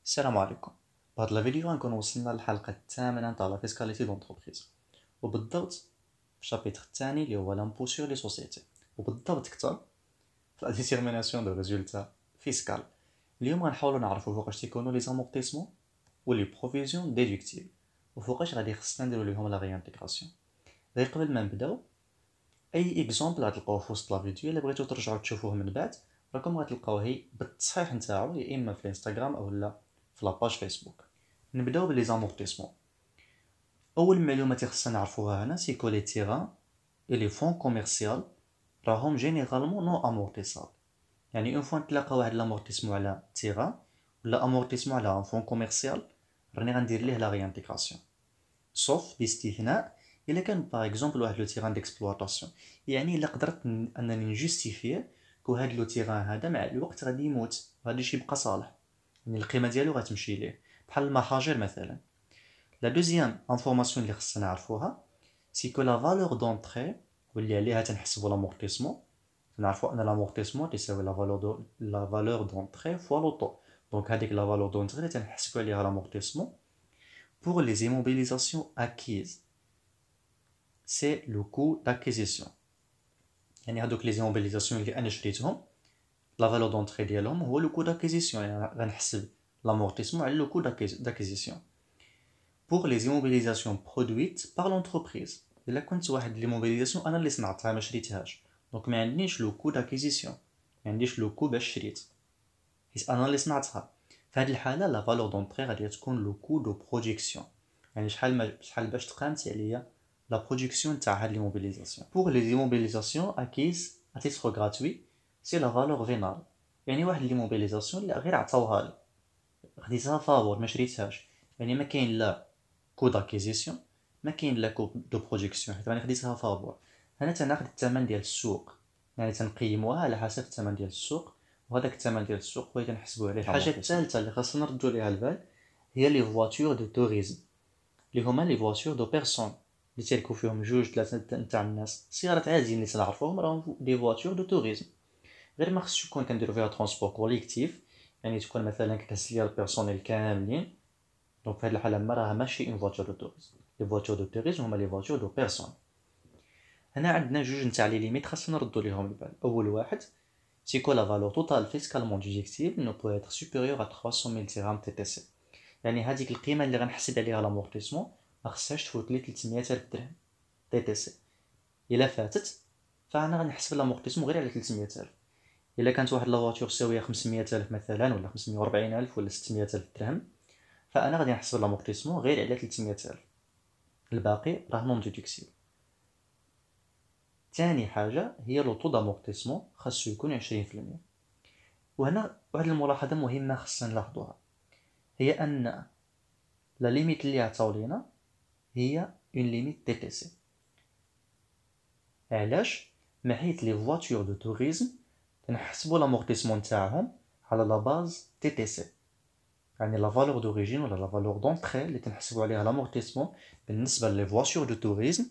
السلام عليكم. بهذا الفيديو غنكون وصلنا للحلقة الثامنة تاع لا فيسكاليتي دونتربريز، وبالضبط في الشابيتر الثاني اللي هو لامبو سور لي سوسيتي، وبالضبط كتر في لا ديتيرميناسيون دو ريزولتا فيسكال. اليوم غنحاولوا نعرفوا فوقاش تيكونوا لي زامورتيسمون و لي بروفيزيون ديدكتيف، وفوقاش غادي خصنا نديرو ليهم لا ريانتيغراسيون. غير قبل ما نبداو، اي اكزومبل غتلقاوه في وسط لا فيديو الا بغيتو ترجعوا تشوفوه من بعد راكم غتلقاوه بالتصحيح نتاعو يا اما في الانستغرام او لا في لاباج فيسبوك. نبداو بلي زامورتيسمون. اول معلومه خصنا نعرفوها هنا سي كو لي تيران اي لي فون كوميرسيال راهم جينيرالمون نو امورتيسابل. يعني اون فوا نتلاقى واحد لامورتيسمون على تيران ولا امورتيسمون على ان فون كوميرسيال، راني غندير ليه لا ريانتيغراسيون، سوف باستثناء الا كان باغ اكزومبل واحد لو تيران ديكسبلوطاسيون. يعني الا قدرت انني نجوستيفيه كو هاد لو تيران هذا مع الوقت غادي يموت، غادي يبقى صالح، يعني القيمه ديالو غتمشي ليه، بحال المحاجر مثلا. لا دوزيام انفورماسيون اللي خصنا نعرفوها سي كو لا فالور دونطري واللي عليها تنحسبوا لامورتيسمون. نعرفوا ان لامورتيسمون تساوي لا فالور دونطري فوا لو طو، دونك هذيك لا فالور دونطري اللي تنحسبوا عليها لامورتيسمون pour les immobilisations acquises c'est le coût d'acquisition. يعني هذوك لي زيموبيليزاسيون اللي انا شريتهم لا فالور دونطري ديالهم هو لو كو داكيزيسيون، يعني غنحسب لامورتيسمون على لو كو داكيزيسيون. pour les immobilisations produites par l'entreprise. الا كنت واحد ليموبيليزاسيون انا اللي صنعتها ما شريتهاش، دونك ما عنديش لو كو داكيزيسيون، ما عنديش لو كو باش شريت، حيت انا اللي صنعتها. في هذه الحاله لا فالور دونطري غادي تكون لو كو دو برودكسيون، يعني شحال باش تقامت عليا لا برودكسيون تاع هاد ليموبيليزاسيون. pour les immobilisations acquises à titre gratuit c'est la valeur vénale. يعني واحد ليموبيليزاسيون اللي غير عطاوها لي خديتها فابور ما شريتهاش، يعني ما كاين لا كو داكيزيسيون ما كاين لا كو دو برودكسيون، حيت راني خديتها فابور. هنا تناخد الثمن ديال السوق، يعني تنقيموها على حسب الثمن ديال السوق، وهذاك الثمن ديال السوق هو اللي تنحسبوا عليه. الحاجه الثالثه اللي خاصنا نردوا ليها البال هي لي فواتور دو توريزم، اللي هما لي فواتور دو بيرسون اللي تيركو فيهم جوج ثلاثه نتاع الناس، سيارات عاديين اللي تنعرفوهم راهم لي فواتور دو توريزم. غير ما خصش يكون كنديرو فيها ترونسبور كوليكتيف، يعني تكون مثلا كتهز ليا البيرسونيل كاملين، دونك في هاد الحاله ما راها ماشي اون فواتور دو توريزم. لي فواتور دو توريزم هما لي فواتور دو بيرسون. هنا عندنا جوج نتاع لي ليميت خاصنا نردو ليهم البال. اول واحد سي كو لا فالور توتال فيسكالمون ديدكتيبل نو بو اتر سوبيريور ا 300,000 درهم تي تي سي. يعني هذيك القيمه اللي غنحسب عليها لامورتيسمون ما خصهاش تفوت لي 300,000 درهم تي تي سي. الا فاتت فانا غنحسب لامورتيسمون غير على 300,000. الا كانت واحد لا فواتور ساويه 500,000 مثلا ولا 540,000 ولا 600,000 درهم، فانا غادي نحسب لامورتيسمون غير على 300,000، الباقي راه نون ديدكسيبل. ثاني حاجه هي لو طو دامورتيسمون خاصو يكون 20%. وهنا واحد الملاحظه مهمه خصنا نلاحظوها، هي ان لا ليميت اللي عطاو لينا هي اون ليميت تي تي سي. علاش؟ حيت لي فواتور دو توريزم تنحسبوا لامورتيسمون تاعهم على لا باز تي تي سي، يعني لا فالور دوريجين ولا لا فالور دونطري اللي تنحسبوا عليها لامورتيسمون بالنسبه لي فواتور دو توريزم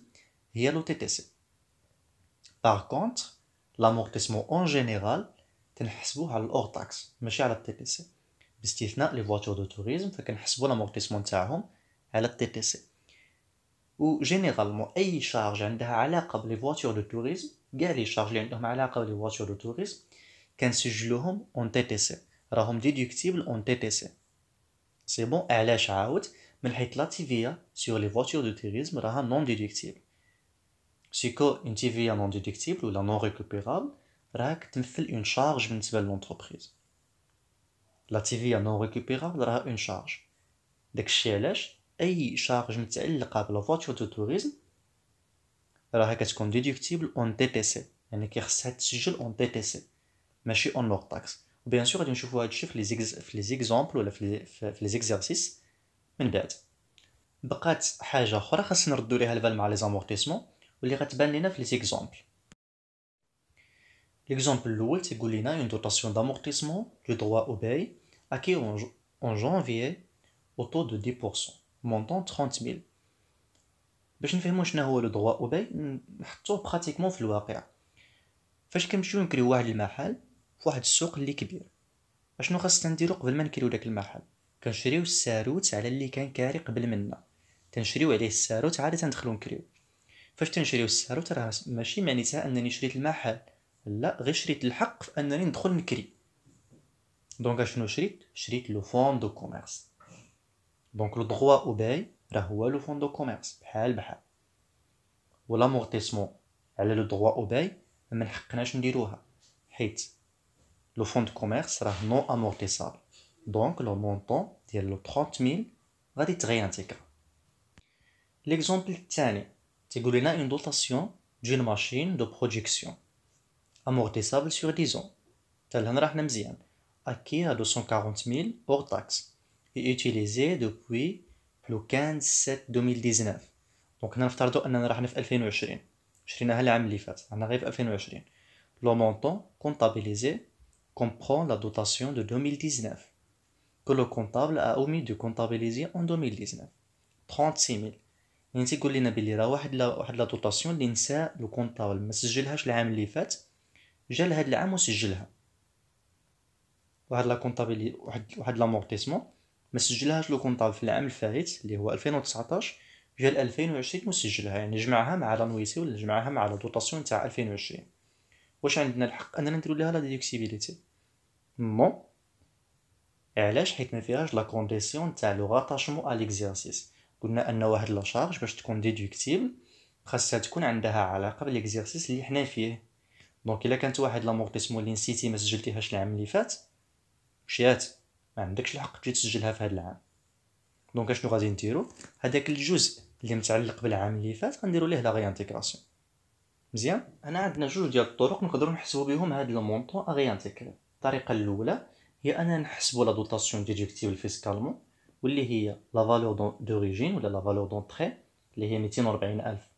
هي لو تي تي سي. باغ كونطر لامورتيسمون اون جينيرال تنحسبوه على الاور تاكس ماشي على التي تي سي، باستثناء لي فواتور دو توريزم فكنحسبوا لامورتيسمون تاعهم على التي تي سي. و جينيرالمون اي شارج عندها علاقه بلي فواتور دو توريزم، كاع لي شارج اللي عندهم علاقه بلي فواتور دو توريزم كنسجلوهم اون تي تي سي، راهم ديدكتيبل اون تي تي سي. سي بون. علاش عاود؟ من حيت لا تيفيا سور لي فواتور دو توريزم راها نون ديدكتيبل. سيكو اون تيفيا نون ديدكتيبل ولا نون ريكوبيرابل راها كتمثل اون شارج بالنسبه للونتربريز. لا تيفيا نون ريكوبيرابل راها اون شارج. داكشي علاش اي شارج متعلقه بلا فواتور دو توريزم راها كتكون ديدكتيبل اون تي تي سي، يعني كيخصها تسجل اون تي تي سي ماشي اون نور تاكس. وبيان سور غادي نشوفوا هادشي في لي زيكزامبل ولا في لي زيكزارسيس من بعد. بقات حاجه اخرى خاصنا نردوا ليها البال مع لي زامورتيسمون واللي غتبان لينا في لي زيكزامبل. ليكزامبل الاول تيقول لنا اون دوتاسيون d'amortissement du droit au bail acquis en janvier au taux de 10% montant 30,000. باش نفهموا شنو هو لو droit au bail نحطوه براتيكمون في الواقع. فاش كنمشيو نكريو واحد المحل في واحد السوق اللي كبير، اشنو خاصنا نديرو قبل ما نكريو داك المحل؟ كنشريو الساروت على اللي كان كاري قبل منا، تنشريو عليه الساروت عاد تندخلو نكريو. فاش تنشريو الساروت راه ماشي معنيتها انني شريت المحل، لا، غير شريت الحق في انني ندخل نكري. دونك اشنو شريت لو فون دو كوميرس. دونك لو droit au bail راه هو لو فون دو كوميرس بحال. و لامورتيسمون على لو droit au bail ما نحقناش نديروها، حيت لو فون دو كوميرس راه نو امورتيسابل. دونك لو مونطون ديال لو 30000 غادي تغيانتيكرا. ليكزومبل الثاني تيقول لنا اون دوطاسيون دون ماشين دو برودكسيون amortissable sur 10 ans. حتى لهنا راه حنا مزيان. acquis à 240 000 hors taxe et utilisé depuis le 15/7/2019. دونك هنا نفترضوا اننا راحنا في 2020 شريناها العام اللي فات، رانا غير في 2020. لو مونطون comptabilisé comprend la dotation de 2019 que le comptable a omis de comptabiliser en 2019 36000. يعني تيقول لنا بلي راه واحد لا دوطاسيون اللي نسى لو كونطابل ما سجلهاش العام اللي فات، جا لهاد العام وسجلها. واحد لا كونطابيلي واحد لامورتيسمون ما سجلهاش لو كونطابل في العام الفائت اللي هو 2019، جا ل 2020 وسجلها، يعني جمعها مع لانويتي ولا جمعها مع لا دوطاسيون تاع 2020. واش عندنا الحق اننا نديرو ليها لا ديدكتيبيليتي؟ نو. علاش؟ حيت ما فيهاش لا كونديسيون تاع لو راتاشمون ا ليكزيرسيس. قلنا ان واحد لا شارج باش تكون ديدكتيبل خاصها تكون عندها علاقه بالاكزيرسيس اللي حنا فيه. دونك الا كانت واحد لامورتيسمون اللي نسيتي ما سجلتيهاش العام اللي فات، مشيات، ما عندكش الحق تجي تسجلها في هذا العام. دونك اشنو غادي نديرو؟ هذاك الجزء اللي متعلق بالعام اللي فات غنديرو ليه لا ريانتيغراسيون. مزيان. هنا عندنا جوج ديال الطرق نقدروا نحسبوا بهم هذا لو مونطون ا ريانتيغري. الطريقه الاولى هي اننا نحسبوا لا دوطاسيون ديدكتيبل فيسكالمون، واللي هي لا فالور دوريجين ولا لا فالور دونطري اللي هي 240000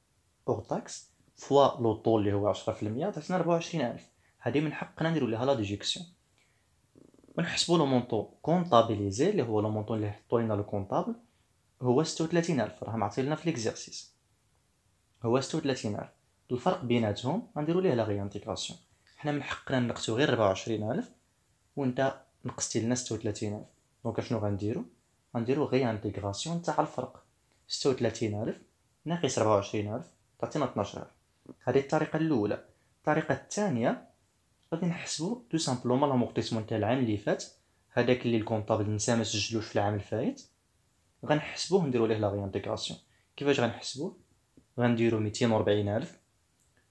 اور تاكس فوا لو طول اللي هو 10% تعطينا 24000. هذه من حقنا نديرو ليها لا ديجيكسيون. ونحسبوا لو مونطون كونطابيليزي اللي هو لو مونطون اللي حطوا لنا لو كونطابل هو 36000، راه معطي لنا في ليكزيرسيس هو 36000. الفرق بيناتهم غنديروا ليه لا ريانتيغراسيون. حنا من حقنا نقصوا غير 24000 وانت نقصتي لنا 36000. دونك اشنو غنديروا ريانتيغراسيون تاع الفرق. 36000 ناقص 24000 تعطينا 12000. هذه الطريقه الاولى. الطريقه الثانيه غادي نحسبوا تو سامبلومون لامورتيسمون تاع العام اللي فات، هذاك اللي الكونطابل نسى ما سجلوش في العام الفايت، غنحسبوه نديروا ليه لا ريانتيغراسيون. كيفاش غنحسبوه؟ غنديروا 240000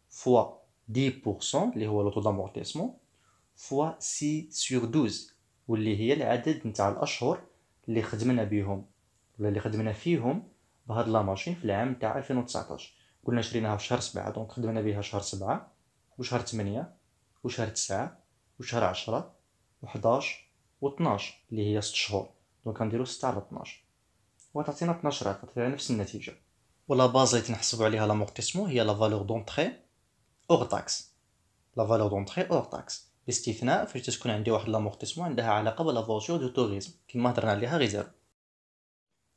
فوا 10% اللي هو لو طو دامورتيسمون فوا 6/12 واللي هي العدد نتاع الاشهر اللي خدمنا بهم ولا اللي خدمنا فيهم بهاد لا ماشين في العام تاع 2019. قلنا شريناها في شهر 7، دونك خدمنا بها شهر 7 وشهر 8 وشهر 9 وشهر 10 و11 و12 اللي هي 6 شهور. دونك غنديرو 6 على 12 وتعطينا 12 تعطينا نفس النتيجه. ولا باز اللي تنحسبوا عليها لامورتيسمون هي لا فالور دونطري اور تاكس. لا فالور دونطري اور تاكس باستثناء فاش تكون عندي واحد لامورتيسمون عندها علاقه بلا فواتور دو توريزم كيما هضرنا عليها غير دابا.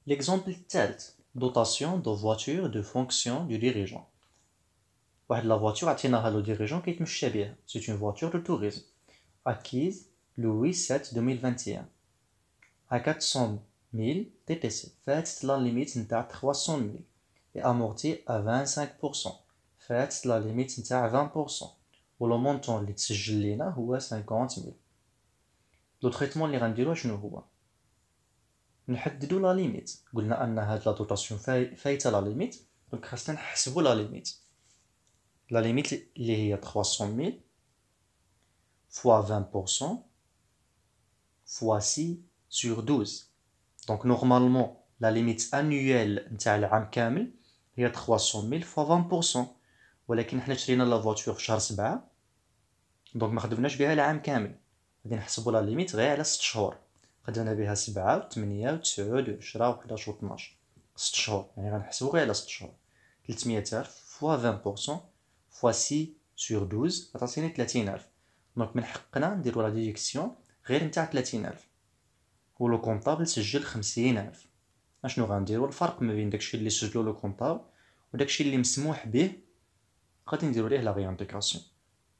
ليكزومبل الثالث دوطاسيون دو فواتور دو فونكسيون دو ديريجون. واحد لا فواتور عطيناها لو ديريجون كيتمشى بها، سي اون فواتور دو توريزم acquise le 8/7/2021 à 400 000 TTC. فاتت لا ليميت نتاع 300 000 et amorti à 25%. فاتت لا ليميت نتاع 20% ولو مونطون اللي تسجل لينا هو 50000. لو تريتمون اللي غنديرو شنو هو؟ نحددو لا ليميت. قلنا ان هاد لا دوطاسيون فايته لا ليميت، دونك خاصنا نحسبو لا ليميت. لا ليميت اللي هي 300000 fois 20% fois 6/12. دونك نورمالمون لا ليميت انويل نتاع العام كامل هي 300000 fois 20%، ولكن حنا شرينا لا فواتور في شهر 7 دونك ما خدمناش بها العام كامل، غادي نحسبوا لا ليميت غير على 6 شهور. خدمنا بها 7 و8 و9 و10 و11 و12 6 شهور، يعني غنحسبوا غير على 6 شهور. 300000 fois 20% fois 6/12 غتعطيني 30000. دونك من حقنا نديرو لا ديدكسيون غير نتاع 30000 ولو كونطابل سجل 50000. اشنو غنديرو؟ الفرق ما بين داكشي اللي سجلو لو كونطابل وداكشي اللي مسموح به غادي نديرو ليه لا ريانتيغراسيون.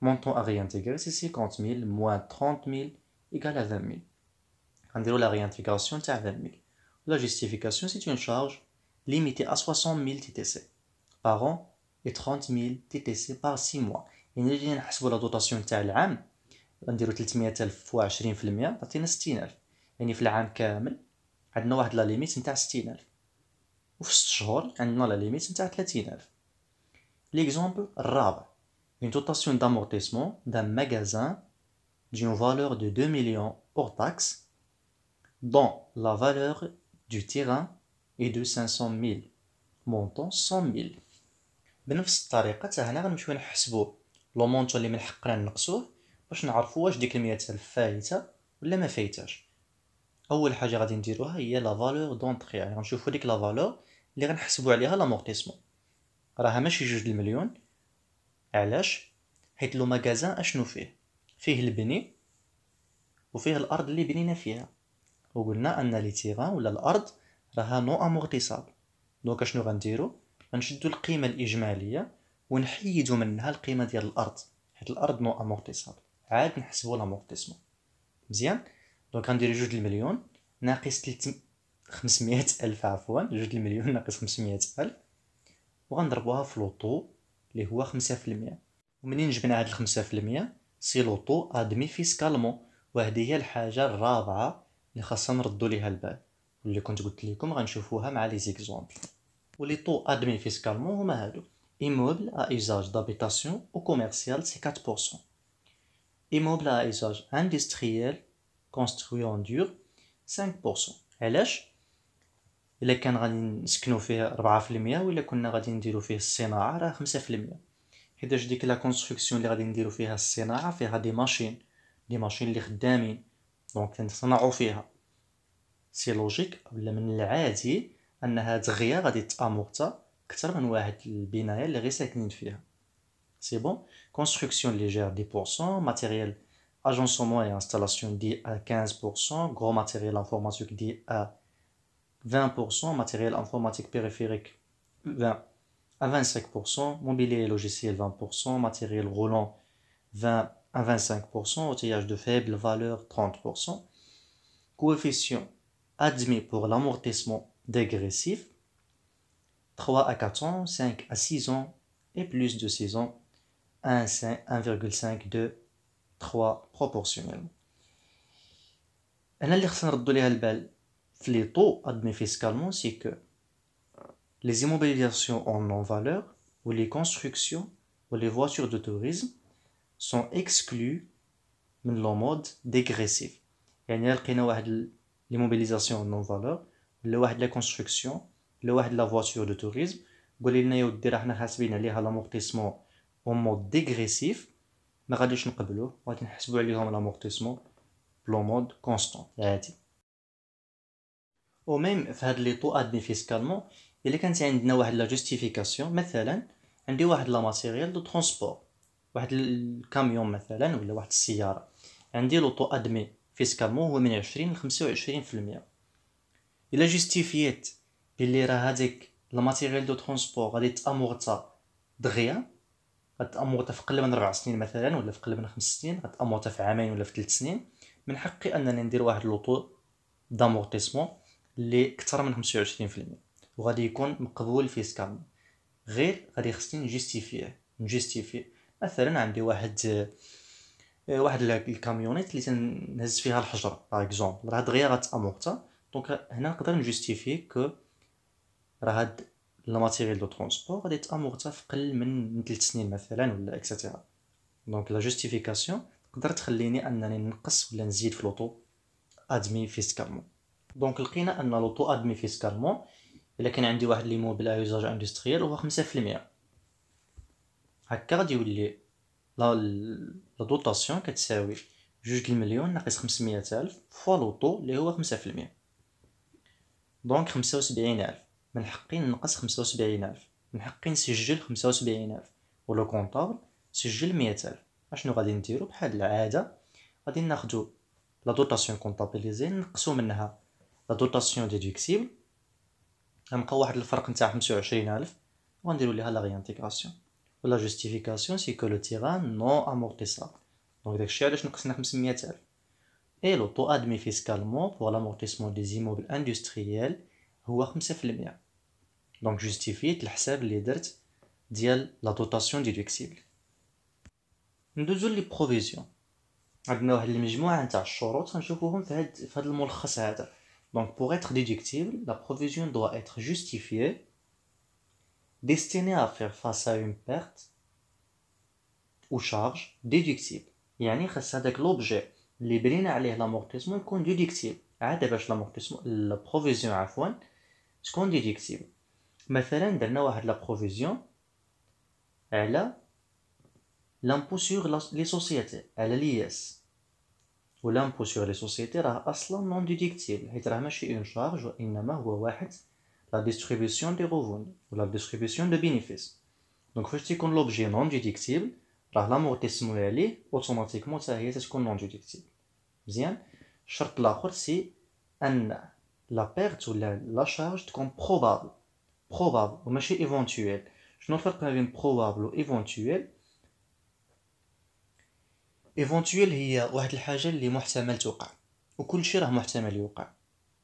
مونطون ا ريانتيغري سي 50000 moins 30000 égale à 20000. غنديرو لا réintégration تاع 20000. La justification, c'est une charge limitée à 60 000 TTC par an et 30 000 TTC par 6 mois. يعني جينا نحسبوا لا دوطاسيون تاع العام غنديرو 300,000 في 20% تعطينا 60,000. يعني في العام كامل عندنا واحد لا ليميت نتاع 60,000 وفي 6 شهور عندنا لا ليميت نتاع 30,000. L'exemple الرابع une dotation d'amortissement d'un magasin d'une valeur de 2 millions hors taxe dont la valeur du terrain est de 500 000 montant 100 000. بنفس الطريقه حتى هنا غنمشيو نحسبوا لو مونطو اللي من حقنا نقصوه باش نعرفوا واش ديك 100,000 فايته ولا ما فايتاش. اول حاجه غادي نديروها هي لا فالور دونطري، يعني غنشوفوا ديك لا فالور اللي غنحسبوا عليها لامورتيسمون. راها ماشي 2 المليون. علاش؟ حيت لو ماغازان اشنو فيه البني وفيه الارض اللي بنينا فيها، وقلنا ان لي تيران ولا الارض راها نو امورتيسابل. دونك اشنو غنديرو؟ غنشدو القيمه الاجماليه ونحيدو منها القيمه ديال الارض، حيت الارض نو امورتيسابل. عاد نحسبو لامورتيسمون. مزيان. دونك غنديرو 2 المليون ناقص 500,000 عفوا 2 المليون ناقص 500,000 وغنضربوها في لوطو اللي هو 5%. ومنين جبنا هاد 5% سي لوطو ادمي فيسكالمون. وهذه هي الحاجه الرابعه اللي خاصنا نردوا ليها البال واللي كنت قلت لكم غنشوفوها مع لي زيكزامبل. ولي طو ادمي فيسكالمون هما هادو: immeuble à usage d'habitation ou commercial c'est 4%, immeuble à usage industriel construit en dur 5%. علاش؟ الا كان غادي نسكنوا فيه 4% ولا كنا غادي نديروا فيه الصناعه راه 5%. حيتاش ديك لا كونستركسيون اللي غادي نديروا فيها الصناعه فيها دي ماشين اللي خدامين، دونك تنصنعوا فيها. سي لوجيك ولا من العادي انها دغيا غادي تامورتا اكثر من واحد البنايه اللي غير ساكنين فيها. سي بون. كونستركسيون ليجير 10%، ماتيريال agencement et installation dit à 15%, gros matériel informatique dit à 20%, matériel informatique périphérique 20 à 25%, mobilier et logiciel 20%, matériel roulant 20 à 25%, outillage de faible valeur 30%, coefficient admis pour l'amortissement dégressif 3 à 4 ans, 5 à 6 ans et plus de 6 ans, 1,5, 2, 3 proportionnellement. هنا اللي خصنا نردو ليها البال في لي طو admis fiscalement c'est que les immobilisations en non-valeur ou les constructions ou les voitures de tourisme sont exclues من لو مود dégressif. يعني لقينا واحد l'immobilisation en non-valeur ولا واحد لا كونستركسيون ولا واحد لا فواتور دو توريزم، قولي لنا يا ودي راه حنا حاسبين عليها لامورتيسمون اون مود ديغريسيف، ما غاديش نقبلوه وغادي نحسبوا عليهم لامورتيسمون بلو مود كونستون عادي. او ميم في هاد لي طو ادمي فيسكالمون الا كانت عندنا واحد لا جوستيفيكاسيون، مثلا عندي واحد لا ماتيريال دو ترونسبور، واحد الكاميون مثلا ولا واحد السياره، عندي لو طو ادمي فيسكالمون هو من 20 ل 25%. الا جوستيفييت بلي راه هذيك الماتيريال دو ترونسبور غادي تامورتا دغيا، غتامورتا في قل من 4 سنين مثلا ولا في قل من 5 سنين، غتامورتا في عامين ولا في 3 سنين، من حقي انني ندير واحد لوطو دامورتيسمون اللي اكثر من 25% وغادي يكون مقبول فيسكالمون. غير غادي خصني نجستيفيه. مثلا عندي واحد الكاميونيت اللي تنهز فيها الحجر باغ اكزومبل، راه دغيا غتامورتا، دونك هنا نقدر نجستيفيه كو راه هاد لا ماتيريال دو ترونسبور غادي تامورتا في قل من 3 سنين مثلا ولا اكسيتيرا. دونك لا جوستيفيكاسيون تقدر تخليني انني نقص ولا نزيد في لوطو ادمي فيسكالمون. دونك لقينا ان لوطو ادمي فيسكالمون الا كان عندي واحد ليموبل ا يوزاج اندستريال هو 5%. هكا غادي يولي لا دوطاسيون كتساوي 2 المليون ناقص 500,000 فوا لوطو اللي هو 5%. دونك 75,000 من حقي نقص 75,000، من حقي نسجل 75,000 ولو كونطابل سجل 100,000. اشنو غادي نديرو؟ بحال العاده غادي ناخدو لا دوطاسيون كونطابيليزي نقصو منها لا دوطاسيون ديدكسيبل، غنبقاو واحد الفرق نتاع 25,000 وغنديرو ليها لا ريانتيغراسيون. ولا جوستيفيكاسيون سي كو لو تيران نو امورتيسابل. دونك داكشي علاش نقصنا 500,000. et le taux admis fiscalement pour l'amortissement des immeubles industriels هو 5%. donc justifié الحساب اللي درت ديال la dotation déductible. ندوزو لي بروفيزيون. عندنا واحد المجموعه نتاع الشروط غنشوفوهم في هذا الملخص هذا. donc pour être déductible la provision doit être justifiée, destinée à faire face à une perte ou charge déductible. يعني خاص هذاك لوبجي اللي بنينا عليه لامورتيسمون يكون ديديكتيبل. عاد باش لامورتيسمون البروفيزيون عفوا تكون ديديكتيبل. مثلا درنا واحد لا بروفيزيون على لامبو سور لي سوسيتي، على لياس. و لامبو سور لي سوسيتي راه اصلا نون ديديكتيبل حيت راه ماشي اون شارج وانما هو واحد لا ديستريبيسيون دي ريفوني ولا ديستريبيسيون دو بينيفيس. دونك فاش تيكون لوبجي نون ديديكتيبل راه لامورتيسمون عليه اوتوماتيكمون حتى هي تكون نون ديديكتيبل. مزيان. الشرط الاخر سي ان لا بيرت ولا لا شارج تكون بروبابل وماشي ايفونتويل. شنو الفرق ما بين بروبابل و ايفونتويل؟ ايفونتويل هي واحد الحاجه اللي محتمل توقع، وكل شيء راه محتمل يوقع.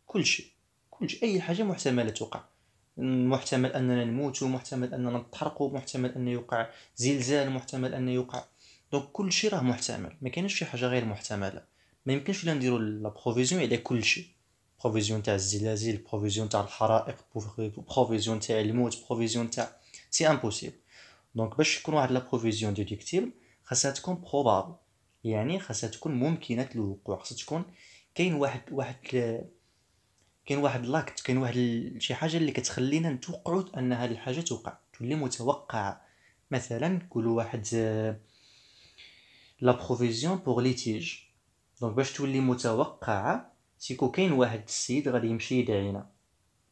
كل شيء اي حاجه محتمله توقع. محتمل اننا نموت، محتمل اننا نتحرقوا، محتمل ان يوقع زلزال، محتمل ان يوقع. دونك كل شيء راه محتمل، ما كاينش شي حاجه غير محتمله. ما يمكنش لا نديروا لا بروفيزيون على كل شيء. بروفيزيون تاع الزلازل، بروفيزيون تاع الحرائق، بروفيزيون تاع الموت، بروفيزيون تاع سي امبوسيبل. دونك باش تكون واحد لا بروفيزيون ديديكتيبل خاصها تكون بروبابل، يعني خاصها تكون ممكنه الوقوع. خاصها تكون كاين واحد لاكت، كاين واحد شي حاجه اللي كتخلينا نتوقعوا ان هذه الحاجه توقع، تولي متوقعه. مثلا نقولوا واحد لا بروفيزيون بور ليتيج. دونك باش تولي متوقعه سيكو كاين واحد السيد غادي يمشي يدعينا.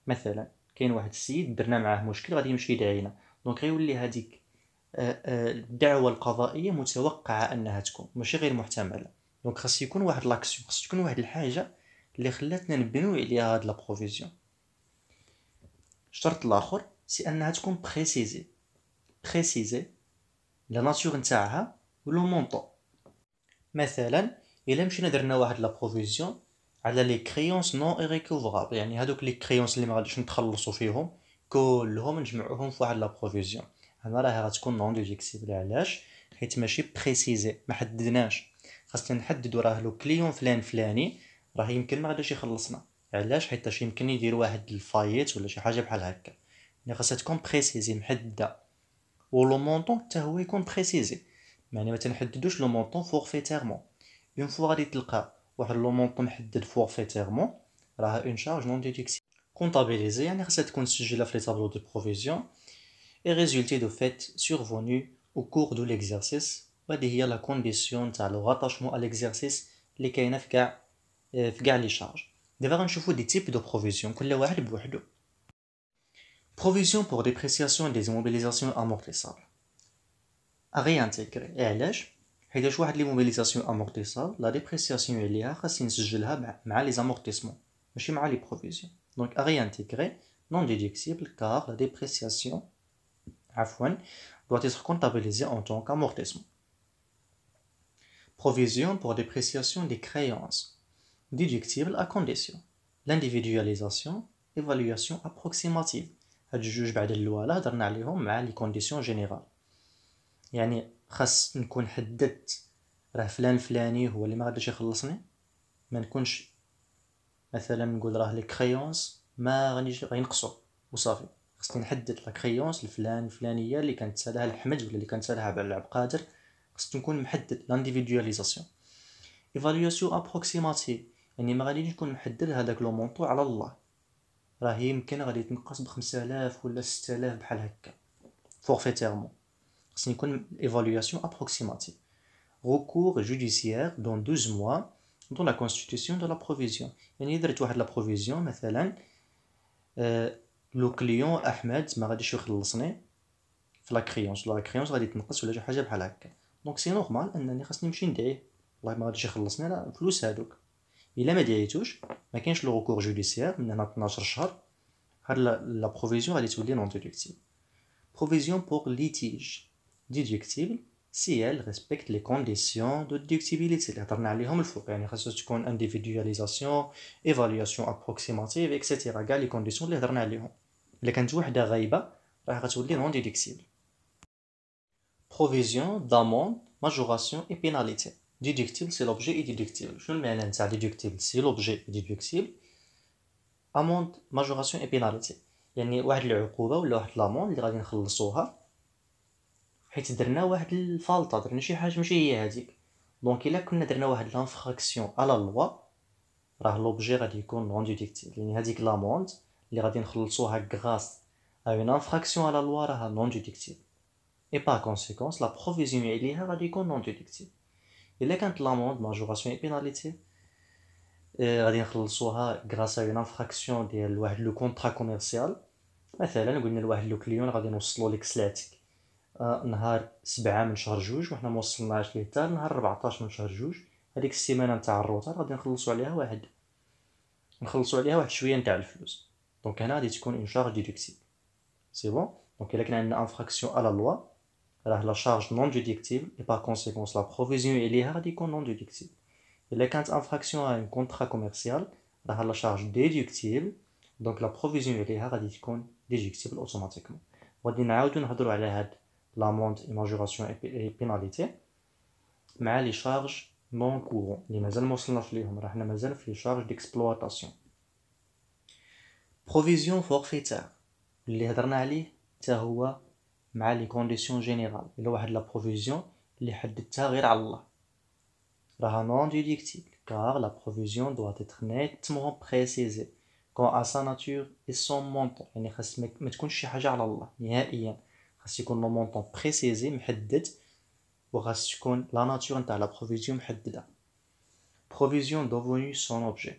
مثلا كاين واحد السيد درنا معاه مشكل غادي يمشي يدعينا، دونك غيولي هذيك الدعوه القضائيه متوقعه انها تكون، ماشي غير محتمله. دونك خاص يكون واحد لاكسيون، خاص تكون واحد الحاجه اللي خلاتنا نبنيو عليها هاد لا بروفيزيون. الشرط الاخر سي انها تكون بريسيزي لا ناتور نتاعها ولو مونطون. مثلا الا مشينا درنا واحد لا بروفيزيون على لي كريونس نون ايريكوفرابل، يعني هادوك لي كريونس اللي ما غاديش نتخلصوا فيهم كلهم نجمعوهم في واحد لا بروفيزيون، هنا راه غتكون نون ديديكتيبل. علاش؟ حيت ماشي بريسيزي، ما حددناش. خاصنا نحددوا راه لو كليون فلاني راه يمكن ما غاديش يخلصنا. علاش؟ حيت يمكن يدير واحد الفايت ولا شي حاجه بحال هكا. يعني خاصها تكون بريسيزي محدده، و لو مونطون حتى هو يكون بريسيزي. يعني ما تنحددوش لو مونطون فورفيتيرمون. اون فوا غادي تلقى واحد لو مونطون محدد فورفيتيرمون راه اون شارج نون ديديكتيبل. كونطابيليزي يعني خاصها تكون مسجله في لي طابلو دو بروفيزيون et résulté de fait survenu au cours de l'exercice. وهذه هي لا كونديسيون تاع لو راتاشمون à l'exercice اللي كاينه في كاع لي شارج. دابا غنشوفوا دي تيب دو بروفيزيون كل واحد بوحدو. Provision pour dépréciation des immobilisations amortissables à réintégrer. علاش؟ حيتاش واحد لي موبيليزاسيون امورتيسابل لا ديبريسياسيون عليها خاص نسجلها مع لي زامورتيسمون ماشي مع لي بروفيزيون. دونك à réintégrer non déductible car la dépréciation doit être comptabilisée en tant qu'amortissement. Provision pour dépréciation des créances déductible à condition l'individualisation évaluation approximative. هاد الجوج بعد الاولى هضرنا عليهم مع لي كونديسيون جينيرال. يعني خاص نكون حددت راه فلان الفلاني هو اللي ما غاديش يخلصني، ما نكونش مثلا نقول راه لي كريونس ما غاديش غينقصوا وصافي. خاصني نحدد لا كريونس الفلانيه اللي كانت سالها لحمد ولا اللي كانت سالها عبد القادر، خاص نكون محدد لانديفيدواليزاسيون. ايفاليواسيون ابروكسيماتيف يعني ما غاديش نكون محدد هذاك لو مونطو على الله، راه يمكن غادي تنقص ب 5000 ولا 6000 بحال هكا فورفيتيرمون. خاصني يكون ايفاليواسيون ابروكسيماتيف. recours judiciaire dans 12 mois dans la constitution de la provision. يعني درت واحد لا بروفيزيون مثلا لو كليون احمد ما غاديش يخلصني في لا كريونس، لا كريونس غادي تنقص ولا شي حاجه بحال هكا. دونك سي نورمال انني خاصني نمشي ندعيه والله ما غاديش يخلصني لا فلوس هادوك. الا ما دعيتوش ما كاينش لو recours judiciaire من هنا 12 شهر هاد لا بروفيزيون غادي تولي نون ديدكتيبل. provision pour litige déductible si elle respecte les conditions de déductibilité اللي هضرنا عليهم الفوق. يعني خاصها تكون individualisation, évaluation approximative etc. كاع لي كونديسيون اللي هضرنا عليهم. الا كانت وحده غايبه راه غتولي non déductible. Provision d'amende, majoration et pénalité. Déductible c'est l'objet et déductible. شنو المعنى نتاع déductible؟ c'est l'objet et déductible. Amende, majoration et pénalité. يعني واحد العقوبه ولا واحد لاموند اللي غادي نخلصوها حيت درنا واحد الفالطه، درنا شي حاجه ماشي هي هذيك. دونك الا كنا درنا واحد لانفراكسيون على لوا راه لوبجي غادي يكون نون ديدكتيبل. يعني هذيك لاموند اللي غادي نخلصوها غراس ا اون انفراكسيون على لوا راه نون ديدكتيبل. اي با كونسيكونس لا بروفيزيون عليها غادي يكون نون ديدكتيبل. الا كانت لاموند ماجوراسيون اي بيناليتي غادي نخلصوها غراس ا اون انفراكسيون ديال واحد لو كونطرا كوميرسيال. مثلا قلنا لواحد لو كليون غادي نوصلوا لك سلعتك نهار 7 من شهر جوج وحنا موصلناش ليه حتى نهار 14 من شهر جوج. هذيك السيمانه نتاع الروتار غادي نخلصوا عليها واحد شويه نتاع الفلوس. دونك هنا غادي تكون اون شارج ديدكتيبل. سي بون. دونك الا كان عندنا انفراكسيون على لوا راه لا شارج نون ديدكتيبل اي با كونسيكونس لا بروفيزيون عليها غادي يكون نون ديدكتيبل. الا كانت انفراكسيون ا ان كونطرا كوميرسيال راه لا شارج ديدكتيبل. دونك لا بروفيزيون عليها غادي تكون ديدكتيبل اوتوماتيكمون. غادي نعاودو نهضروا على هاد l'amende et majoration et pénalité مع لي شارج نون كورون اللي مازال موصلناش ليهم. راه حنا مازال في لي شارج ديكسبلواتاسيون. بروفيزيون فورفيتير اللي هضرنا عليه حتى هو مع لي كونديسيون جينيرال. الا واحد لا بروفيزيون اللي حددتها غير على الله راها نون ديدكتيبل car la provision doit être nettement précisée quant à sa nature et son montant. يعني خاص ما تكونش شي حاجه على الله نهائيا. خاص يكون لو مونطون بريسيزي محدد وخاص تكون لا ناتور نتاع لا بروفيزيون محدده. Provision devenue son objet.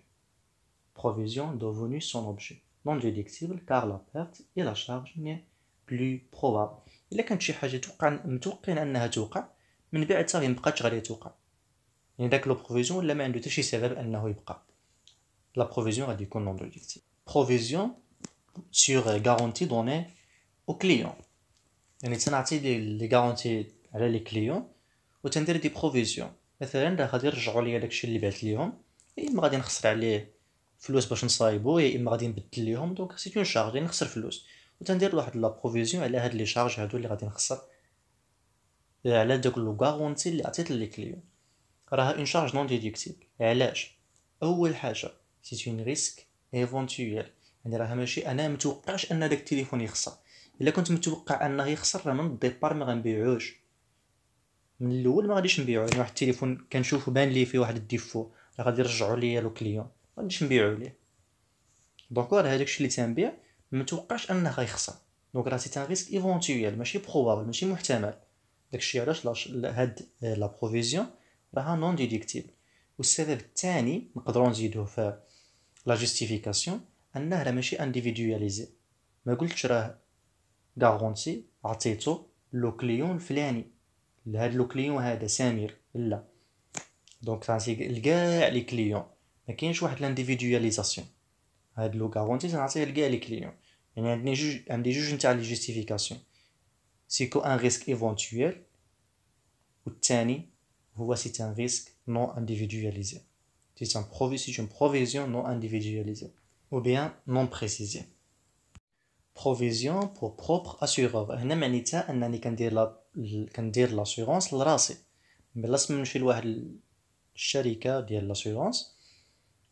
Provision devenue son objet non déductible car la perte et la charge n'est plus probable. الا كانت شي حاجه متوقعين انها توقع من بعد صافي مبقاتش غادي توقع. يعني داك لو بروفيزيون ولا ما عنده حتى شي سبب انه يبقى لا بروفيزيون غادي يكون نون ديدكتيبل. Provision sur garantie donnée au client. يعني تنعطي لي غارونتي على لي كليون وتندير دي بروفيزيون. مثلا راه غادي يرجعوا لي داكشي اللي بعت ليهم، يا اما غادي نخسر عليه فلوس باش نصايبو يا اما غادي نبدل ليهم. دونك سي اون شارج غادي نخسر فلوس وتندير واحد لا بروفيزيون على هاد لي شارج هادو اللي غادي نخسر على داك لو غارونتي اللي عطيت لي كليون. راه اون شارج نون ديدكتيبل. علاش؟ اول حاجه سي اون ريسك ايفونتويال. يعني راه ماشي انا متوقعش ان داك التليفون يخسر. الا كنت متوقع انه يخسر راه من الديبار ما غنبيعوش من الاول، ما غاديش نبيعو. يعني واحد التليفون كنشوفو بان ليه فيه واحد الديفو راه غادي يرجعوا ليا لو كليون ما غاديش نبيعو ليه. دونك راه هاداكشي اللي تنبيع متوقعش انه غيخسر. دونك راه سي ان ريسك ايفونتويال ماشي بروبابل ماشي محتمل. داكشي علاش هاد لا بروفيزيون راها نون ديدكتيبل. والسبب الثاني نقدروا نزيدوه في لا جوستيفيكاسيون انه راه ماشي انديفيدواليزي. ما قلتش راه غارونتي عطيتو لو كليون الفلاني لهاد لو كليون هذا سمير لا. دونك تنعطي لكاع لي كليون ما كاينش واحد لانديفيدواليزاسيون. هاد لو غارونتي تنعطيه لكاع لي كليون. يعني عندي جوج نتاع لي جوستيفيكاسيون. سيكو ان ريسك ايفونتويال والثاني هو سي ان ريسك نون انديفيدواليزي. سي ان بروفيزيون نون انديفيدواليزي ou bien non précisé. Provision pour propre assureur. هنا معنيتها انني كندير لاسيغونس لراسي بلا ما نمشي لواحد الشركه ديال لاسيغونس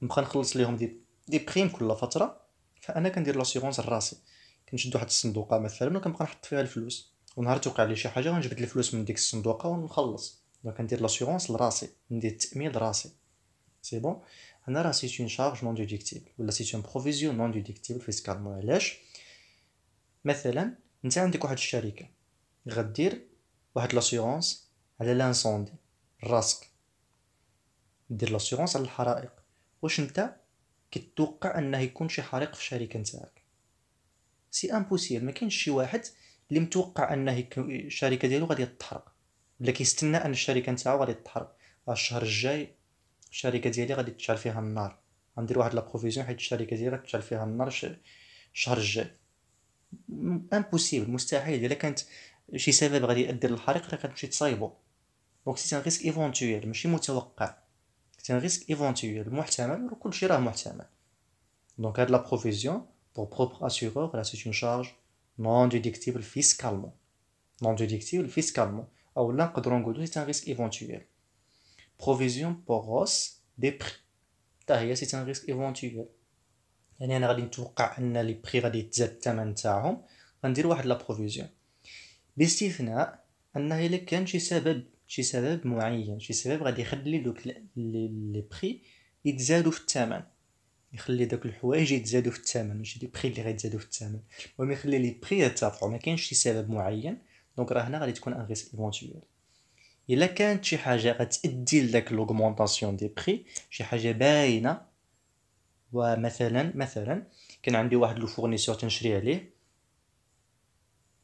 نبقى نخلص ليهم دي بريم كل فتره. فانا كندير لاسيغونس لراسي. كنشد واحد الصندوقه مثلا وكنبقى نحط فيها الفلوس ونهار توقع لي شي حاجه غنجبد الفلوس من ديك الصندوقه ونخلص. دونك كندير لاسيغونس لراسي ندير التامين لراسي. سي بون. هنا راه سي اون شارج نون ديدكتيبل ولا سي اون بروفيزيون نون ديدكتيبل فيسكالمون. علاش؟ مثلا انت عندك واحد الشركه غدير واحد لاسيغونس على لانسوندي راسك، دير لاسيغونس على الحرائق. واش انت كتوقع انه يكون شي حريق في الشركه نتاعك؟ سي امبوسيبل. ما كاينش شي واحد اللي متوقع انه الشركه ديالو غادي تحرق ولا كيستنى ان الشركه نتاعو غادي تحرق. الشهر الجاي الشركه ديالي غادي تشعل فيها النار، غندير واحد لا بروفيزيون حيت الشركه ديالك تشعل فيها النار الشهر الجاي. امبوسيبل مستحيل. الا كانت شي سبب غادي يؤدي للحريق راه كتمشي تصايبو. دونك سي ان ريسك ايفونتويال ماشي متوقع، سي ان ريسك ايفونتويال محتمل وكلشي راه محتمل. دونك هاد لا بروفيزيون pour propre assureur là c'est une charge non déductible fiscalement. Non déductible fiscalement او لا نقدروا نقولوا سي ان ريسك ايفونتويال. provision pour hausse des prix حتى هي سي ان ريسك ايفونتويال، يعني انا غادي نتوقع ان لي بري غادي يتزاد الثمن تاعهم غندير واحد لا بروفيزيون، باستثناء ان الا كان شي سبب معين، شي سبب غادي يخلي دوك لي بري يتزادوا في الثمن، يخلي داك الحوايج يتزادوا في الثمن، ماشي لي بري اللي غيتزادوا في الثمن، المهم يخلي لي بري يرتفعوا، ما كاينش شي سبب معين. دونك راه هنا غادي تكون ان ريسك ايفونتويال. الا كانت شي حاجه غتادي لداك لوغمونطاسيون دي بري، شي حاجه باينه، ومثلا كان عندي واحد لو فورنيسور تنشري عليه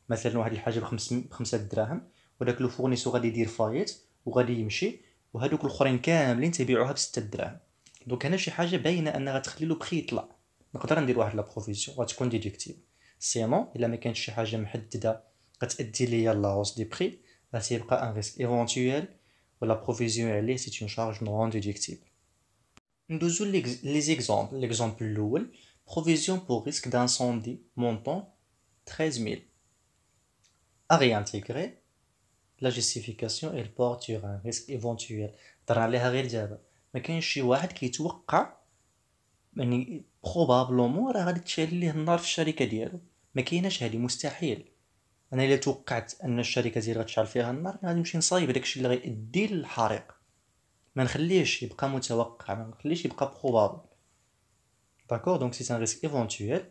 مثلا واحد الحاجه بخمسة دراهم، وداك لو فورنيسور غادي يدير فايت وغادي يمشي، وهادوك الاخرين كاملين تبيعوها بستة دراهم. دونك هنا شي حاجه باينه ان غتخلي له بخي يطلع، نقدر ندير واحد لا بروفيزيون غتكون ديدكتيف. سينون الا ما كانش شي حاجه محدده غتادي ليا لا هوس دي بري، غتبقى ان ريسك ايفونتويال ولا بروفيزيون عليه سي اون شارج نون ديدكتيف. ندوزو لي زيكزامبل. ليكزامبل الاول provision pour risque d'incendie montant 13 000. À réintégrer, la justification elle porte sur un risque éventuel. درنا عليها غير دابا، ما كاينش شي واحد كيتوقع يعني بروبابلومون راه غادي تشعل ليه النار في الشركه ديالو، ما كايناش، هذه مستحيل. انا الا توقعت ان الشركه ديالي غتشعل فيها النار غادي نمشي نصايب داكشي اللي غيؤدي للحريق، ما نخليهش يبقى متوقع، ما نخليهش يبقى بروبابل. D'accord, donc c'est un risque éventuel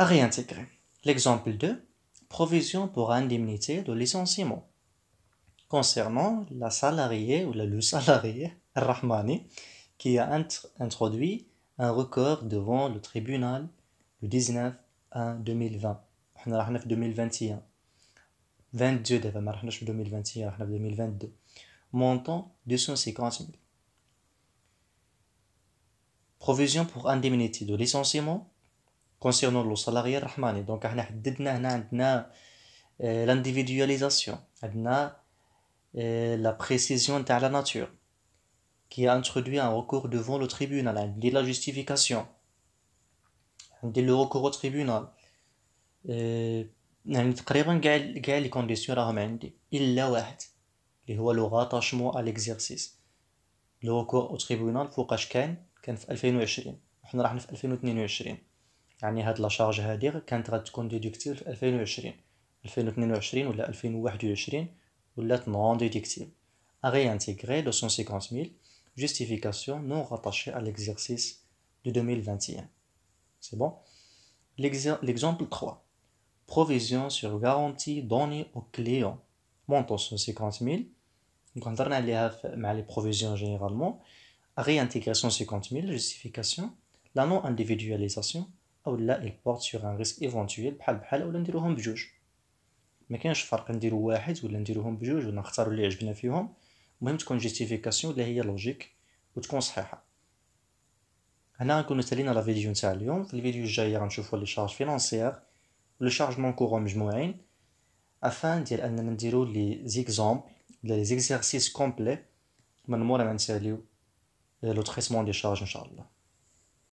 à réintégrer. L'exemple 2, provision pour indemnité de licenciement. Concernant la salariée ou le salarié Rahmani qui a introduit un recours devant le tribunal le 19/1/2020. احنا راحنا في 2021 22 دابا، ما راحناش في 2021، راحنا في 2022. montant 250 000. provision pour indemnité de licenciement concernant le salarié Rahmani. Donc احنا حددنا هنا عندنا l'individualisation، عندنا la précision تاع la nature qui a introduit un recours devant le tribunal، عندي la justification، عندي le recours au tribunal، يعني تقريبا كاع لي كونديسيون راهم عندي الا واحد اللي هو لو غاتاشمون ا ليكزيرسيس. لو recours au tribunal فوقاش كان في 2020 وحنا راحنا في 2022، يعني هاد لا شارج هادي كانت غتكون ديدكتيف في 2020 2022 ولا 2021 ولات نون ديدكتيف. à réintégrer 250 000 justification non rattachée à l'exercice de 2021. C'est bon. L'exemple 3, provision sur garantie donnée au client montant 150 000. Donc on a les provisions généralement. À réintégrer 150 000 justification la non individualisation او لا il porte sur un risque éventuel بحال ولا نديروهم بجوج، ما كاينش فرق نديرو واحد ولا نديروهم بجوج ولا نختاروا اللي عجبنا فيهم، المهم تكون جيستيفيكاسيون اللي هي لوجيك وتكون صحيحه. هنا غنكونو سالينا لا فيديو نتاع اليوم. في الفيديو الجاي غنشوفوا لي شارج فينانسيير ولي شارجمون كورون مجموعين افان ديال اننا نديرو لي زيكزامبل ولا لي زيكزيرسيس كومبلي من مورا ما نساليو لو تريتمون دي شارج ان شاء الله.